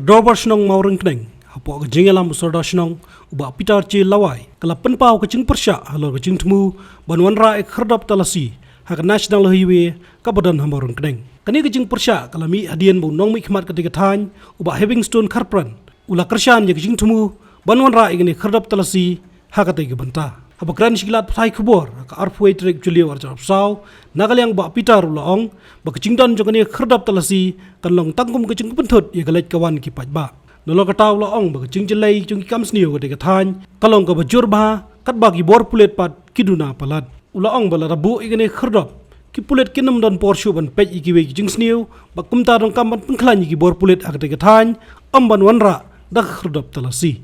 Dobar senong mau rengkneng, hapo ke jengelam usorda senong, uba pitar ci lawai, kala penpau ke jeng persya, halor ke jeng temu, banwan ra ek kherdap talasi, hak national highway, kabadan hamba rengkneng. Kani ke jeng persya, kala mi hadian bu nong mi khmat ketika tany, uba Havingstone Karpran, ula kersyan ya ke jeng temu, banwan ra ek kherdap talasi, hak ke banta. Haba kran shikilat pthai khubor, ka arfway trek julio arjarap saw, nagalyang ba pitar ulaong, ba kecingdan jokani kherdap talasi, kan long tangkum kecing penthut ya galait kawan ki pajba. Nolo kataw ulaong ba kecing jelai jung kam sniyo ketika tany, kalong ka bajur bah, kat bagi bor pulet pat kiduna palat. Ulaong bala rabu igani kherdap, ki pulet kinam dan porsyu ban pej iki we jing sniyo, ba kumtar dong kamban pengklan iki bor pulet ketika tany, amban wanra dak kherdap talasi.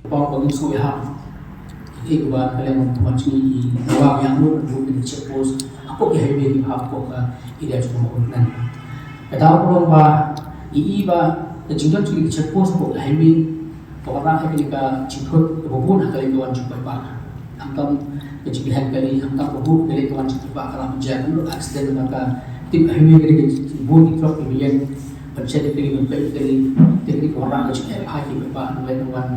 Iba kalian mempunyai ruang yang luar di Cepos, aku kehidupan di aku ke ide cuma orang. Kata aku bahwa iba kejadian di Cepos aku kehidupan orang ketika cikut kebun kali kawan cukup banyak. Angkam kejadian kali angkam kebun kali kawan cukup banyak kalau menjaga lu aksiden maka tim kehidupan ketika kebun itu kemudian berjadi dengan baik dari orang kejadian hati banyak mulai kawan.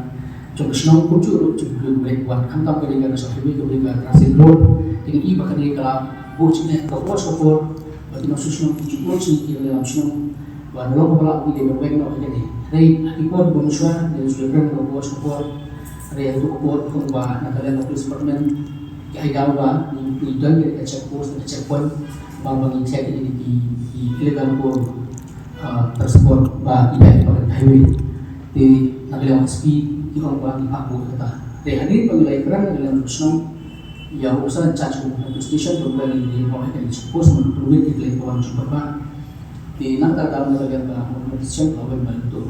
Jom senang kucu jom belum boleh buat kantam ketika ada satu minggu ketika transit road dengan iba ketika bocnya ke bos kopor berarti masuk senang kucu bocnya di dalam senang dan lalu kepala di dalam bagian apa jadi dari ikut bonusnya dari sudah berang ke bos kopor dari itu kopor kembali nak kalian police department kaya gawa di dan kita check post dan checkpoint bang cek ini di illegal port tersebut bah tidak pada highway di nak kalian speed orang bagi aku kata. Rehadir pengilai kerana dalam Islam yang urusan cacu station berbalik di bawah dari Cepos menurut di kawan coba di nak dalam negara station kalau berbalik itu.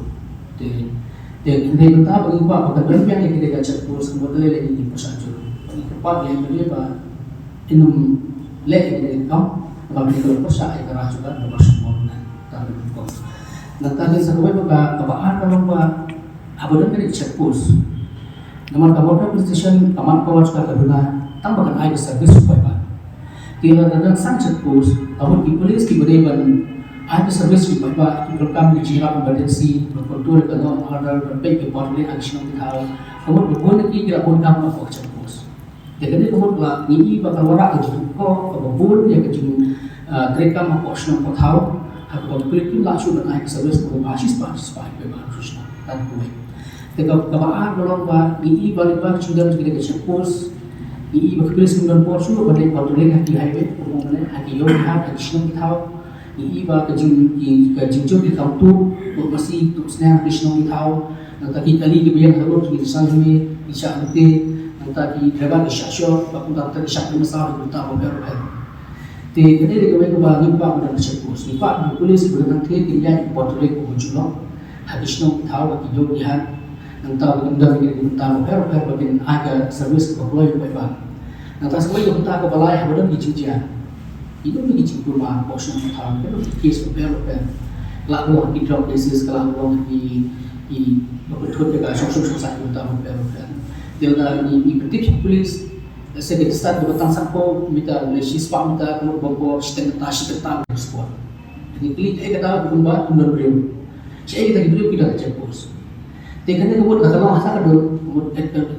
Di entah bagi apa pada berapa yang kita Cepos kemudian lagi di pesaju. Keempat yang berapa inum lagi dari kau kalau kita pesah ikan juga dapat semua tak berikut. Nanti sebagai apa kalau Abadan dari Cepos, nomor kabar station kamar kawan suka kaduna, tambahkan air servis supaya pak. Tiada datang sang Cepos, abad di polis di bereban air servis supaya pak. Rekam di jiran emergency, berkontrol dengan order berbaik di portfolio additional hal. Kamu berbuat lagi tidak pun kamu apa Cepos. Jadi kamu telah ini bakal warak ke kau kebun yang kecil rekam apa optional kau tahu. Aku pilih pun langsung dengan air servis untuk basis supaya bebas susah dan kuat. Kebaan belum bah ini balik sudah kita Cepos ini berkelis kemudian porsu balik kontrolin hati highway kemudian hati yohan hati senang tahu ini bah kejung di tahu tu masih tu senang hati senang tahu nanti kali kemudian harus kita sanjui isya nanti nanti lebar isya show bakun nanti isya masalah kita berber ti ini dikawai kemudian nipa kemudian Cepos nipa berkelis kemudian nanti dia kontrolin kemudian hati senang tahu hati yohan entah benda begini entah per bagian agak servis keperluan apa entah semua itu entah kepala yang berada di Jogja itu begini rumah portion tahun itu case per lalu di drop cases kalau di betul juga sosok saya entah per dia di detik polis saya start bertang sampo minta polisi spam minta kemudian bawa setengah sport jadi klik kata berubah beliau saya kita dibeli tidak Cepos. Dengan kemudian kata orang asal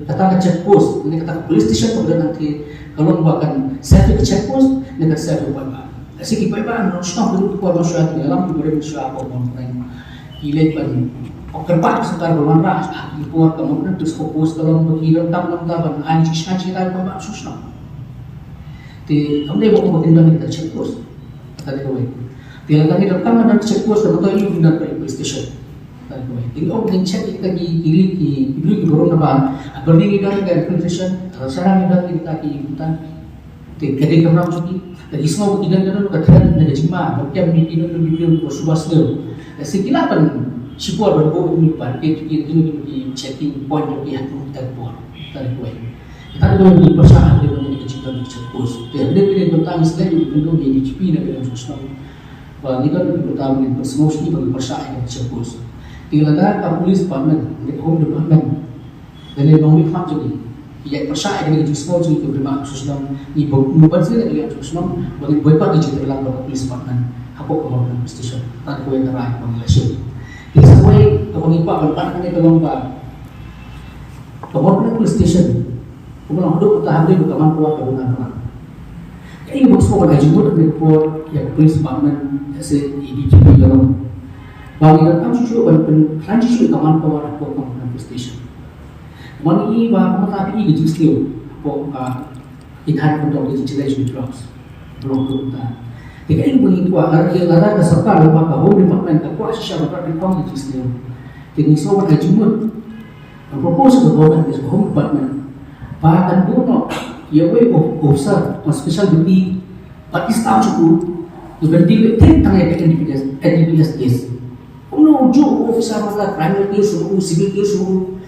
kata Cepos, ini kata police station kemudian nanti kalau membuatkan saya ke Cepos, dengan saya ke Paiba. Kasi Paiba, nasional dulu keluar masyarakat di dalam kemudian masyarakat orang ilet ban. Kerpat sekarang berwarna, keluar kemudian terus fokus kalau berkirim tam anjing kita Paiba susah. Di kemudian mau kemudian kita Cepos, kata dia. Dia lagi rekam dan Cepos kemudian ini benar police station. Jadi orang yang cek kita di dorong apa? Berdiri dari infiltration, sarang dan kita di hutan. Jadi orang cuci. Jadi semua tidak ada kata dari cuma, macam ini bersuas dulu. Sekilapan sipur berbau ini pada ini checking point yang kita buat. Kita di persamaan dengan kita di Cepos. Jadi tentang istilah itu di DCP dan susah. Wah, ini kan pertama ini semua ini bagi persamaan di Cepos. Tinggalkan ke police department, ke home department, dan dia mengambil hak jadi. Ia percaya dengan justru jadi keberima khususnya ini bukan saja dengan khususnya bagi beberapa digital dalam police department, apa kemudian station, tak boleh terai pengelasan. Di sebuah kapag ipa balpan kami kalong ba kamot na police station kung lang do ta handi kaman kuwa ka na naman kaya yung gusto ko na jumot ang report yung police department kasi EDGP yung bagi ka kami susu ban kanji susu kaman kuwa ko ng police station mani ba matapi i gijis liu po ithan ko to di chile su drugs belum tu ta tiga ini bunyi kuat lara ka sarkar ba ka home department ka kuat siya ba ka kong gijis liu tingin so ba jumot ang proposal of government is home department bahkan buno ya way officer on special duty but is staff cukup juga di tim tangga NDPS case uno jo officer masa crime case semua civil case semua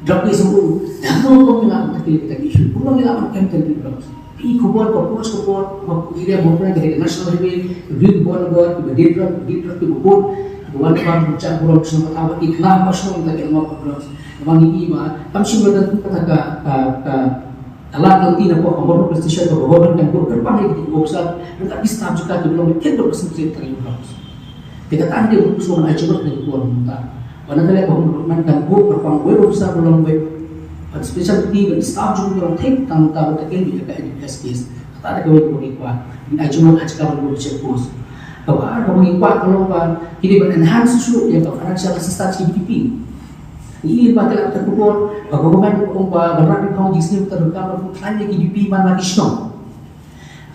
drug case semua dan tuh nggak kita isu uno nggak akan terjadi drugs i kubur area bawah dari national highway big border di drug kubur bukan macam burung semua tahu iklan masuk lagi mau drugs Mangi iba, kami sudah datang ke alat nanti nampak amor prestisnya ke government dan bukan pandai di website dan tak bisa juga di belum kita bersentuhan terlibat. Kita tadi usul ajudan dari keluar muta. Wana kali government dan bukan website belum web, specialty dan staff juga belum take tentang tak ini juga di case. Tak ada kawin kuat. Ajudan ajudan belum cepat. Kalau ada mengikat kalau ini enhance susu yang financial assistance CBDP. Ini batal terkubur, bagaimana berat kau jisni terkabur hanya GDP mana kisno.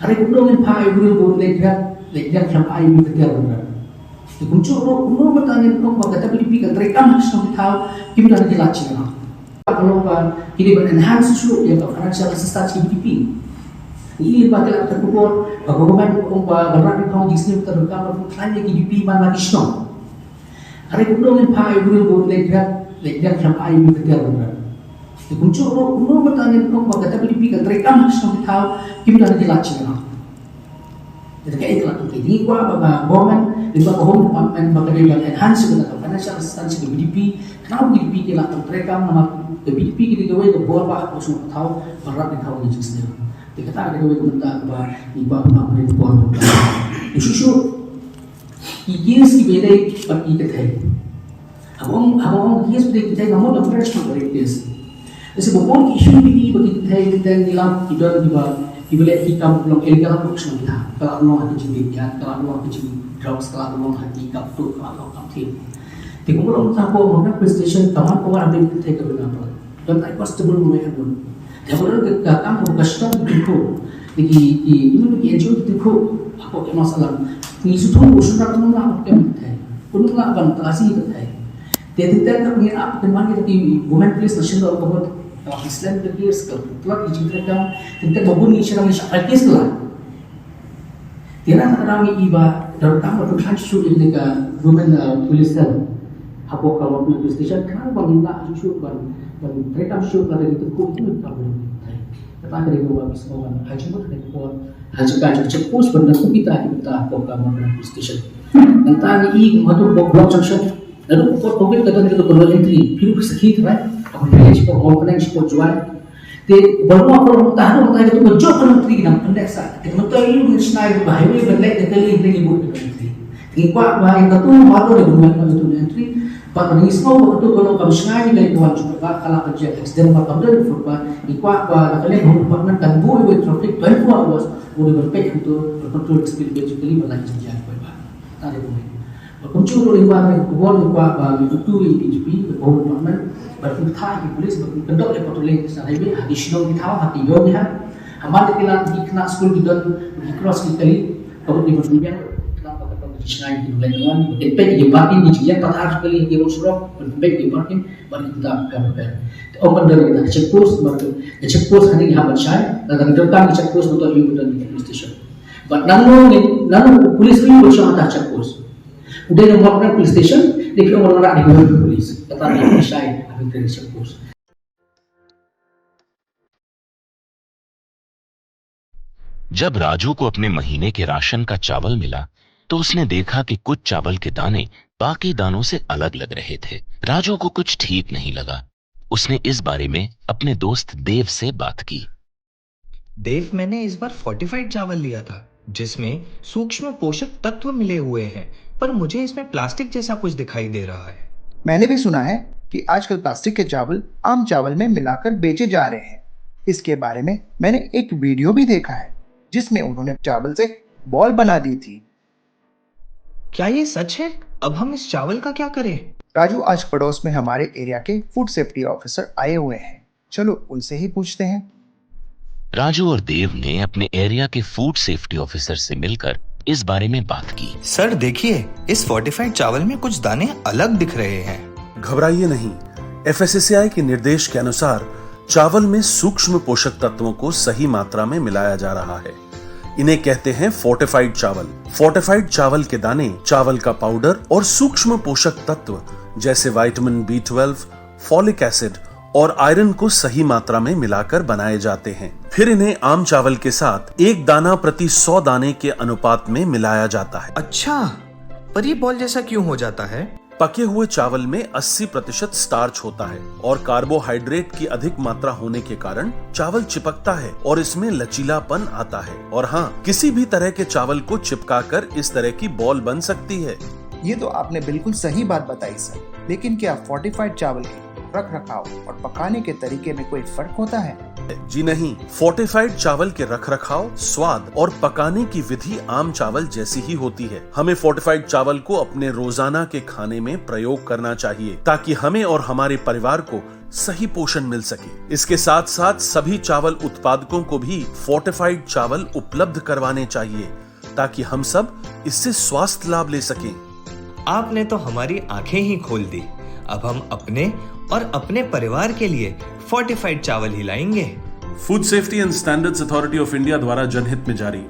Hari kedua yang pakai guru lekat sampai ini betul benar. Dikuncur umur bertanya kau kata GDP kan terekam kisno tahu kita lagi lacin. Kalau ini enhance susu yang financial assistance GDP. Ini batal terkubur, bagaimana berat kau jisni terkabur hanya GDP mana kisno. Hari kedua yang pakai guru lekat sampai ini betul benar. Dikuncur umur bertanya kau kata GDP kan terekam kisno tahu kita lagi lacin. Jadi kayak itulah tuh. Jadi gua baga government, di baga home department, baga dia enhance dengan financial assistance ke BDP. Kenapa BDP kita terekam nama BDP kita gawe ke bawah apa semua tahu berat di tahu ini sendiri. Kita tak ada gawe komentar bah di baga apa di bawah. Isu years की बेले पर की कथाई हम years पर की कथाई हम लोग फ्रेश में करें years जैसे बहुत की इशू भी बगी कथाई कथाई नीलाम इधर दिवा इबले की काम लोग illegal production था kalau लोग हटी चीज़ क्या kalau लोग हटी चीज़ drugs kalau लोग हटी कप तो kalau लोग कप थी तो हम लोग था को हमने prestation तमाम को वाला भी कथाई कर बना पड़ा dan tak possible में है बोल जब लोग का काम को कष्टों दिखो देखिए ini bagi NGO दिखो apa ke masalah ni sudah usul nak menolak apa yang kita menolak ban terasi kita jadi tak punya apa teman kita di women police national government Islam the case ke telah diceritakan tentang babun isyara isyara case lah tiada kami iba dalam tamu tu kan susu ini ke women police apa kalau police station kenapa bangla susu ban mereka susu pada itu kok itu kalau kita dari dua semua haji dari kuat haji kan cepat sebenarnya kita kita program police station tentang ini waktu blok junction lalu covid kadang itu perlu entry hidup sakit right apa yang cepat orang cepat jual te baru apa tahan itu berjok kan entry dalam pendeksa kita betul ini senai bahaya berlek kali ini ibu entry ikut bahaya itu baru ada dua itu entry Pak Nismo waktu kalau kami sengaja dari tuan juga kalau kerja accident apa kamu dari furba ikut apa kalian home department kan boleh traffic 24 hours boleh berpek untuk berkontrol speed basically berlari saja apa tak ada boleh berkuncul oleh orang kubur ikut itu IDGP home department berfungsi di polis berkedok le patroli sehari hati snow di tahu hati yo ni ha amat kita kena school di cross kali kalau di bersumpah Sengaja di lain di parking di jalan patah sekali di rusrok berbaik di parking baru kita berber. Open dari kita check post baru check post hari ini hampir saya dan kita check post untuk ibu dan di police station. But lalu polis ini berusaha tak check post. Udah yang melakukan police station, dia kira orang di polis. Kata dia saya habis dari check post. जब राजू को अपने महीने के राशन का चावल मिला तो उसने देखा कि कुछ चावल के दाने बाकी दानों से अलग लग रहे थे। राजू को कुछ ठीक नहीं लगा। उसने इस बारे में अपने दोस्त देव से बात की। देव, मैंने इस बार फोर्टिफाइड चावल लिया था जिसमें सूक्ष्म पोषक तत्व मिले हुए हैं, पर मुझे इसमें प्लास्टिक जैसा कुछ दिखाई दे रहा है। मैंने भी सुना है कि आजकल प्लास्टिक के चावल आम चावल में मिलाकर बेचे जा रहे हैं। इसके बारे में मैंने एक वीडियो भी देखा है जिसमें उन्होंने चावल से बॉल बना दी थी। क्या ये सच है? अब हम इस चावल का क्या करें? राजू, आज पड़ोस में हमारे एरिया के फूड सेफ्टी ऑफिसर आए हुए हैं, चलो उनसे ही पूछते हैं। राजू और देव ने अपने एरिया के फूड सेफ्टी ऑफिसर से मिलकर इस बारे में बात की। सर देखिए, इस फोर्टिफाइड चावल में कुछ दाने अलग दिख रहे हैं। घबराइए नहीं, FSSAI के निर्देश के अनुसार चावल में सूक्ष्म पोषक तत्वों को सही मात्रा में मिलाया जा रहा है। इन्हें कहते हैं फोर्टिफाइड चावल। फोर्टिफाइड चावल के दाने चावल का पाउडर और सूक्ष्म पोषक तत्व जैसे विटामिन B12, फॉलिक एसिड और आयरन को सही मात्रा में मिलाकर बनाए जाते हैं। फिर इन्हें आम चावल के साथ 1 दाना प्रति 100 दाने के अनुपात में मिलाया जाता है। अच्छा, पर ये बॉल जैसा क्यों हो जाता है? पके हुए चावल में 80% स्टार्च होता है और कार्बोहाइड्रेट की अधिक मात्रा होने के कारण चावल चिपकता है और इसमें लचीलापन आता है। और हाँ, किसी भी तरह के चावल को चिपकाकर इस तरह की बॉल बन सकती है। ये तो आपने बिल्कुल सही बात बताई सर, लेकिन क्या फोर्टिफाइड चावल के रख रखाव और पकाने के तरीके में कोई फर्क होता है? जी नहीं, फोर्टिफाइड चावल के रख रखाव, स्वाद और पकाने की विधि आम चावल जैसी ही होती है। हमें फोर्टिफाइड चावल को अपने रोजाना के खाने में प्रयोग करना चाहिए ताकि हमें और हमारे परिवार को सही पोषण मिल सके। इसके साथ साथ सभी चावल उत्पादकों को भी फोर्टिफाइड चावल उपलब्ध करवाने चाहिए ताकि हम सब इससे स्वास्थ्य लाभ ले सकें। आपने तो हमारी आंखें ही खोल दी। अब हम अपने और अपने परिवार के लिए फोर्टिफाइड चावल ही लाएंगे। Food safety and standards authority of India द्वारा जनहित में जारी।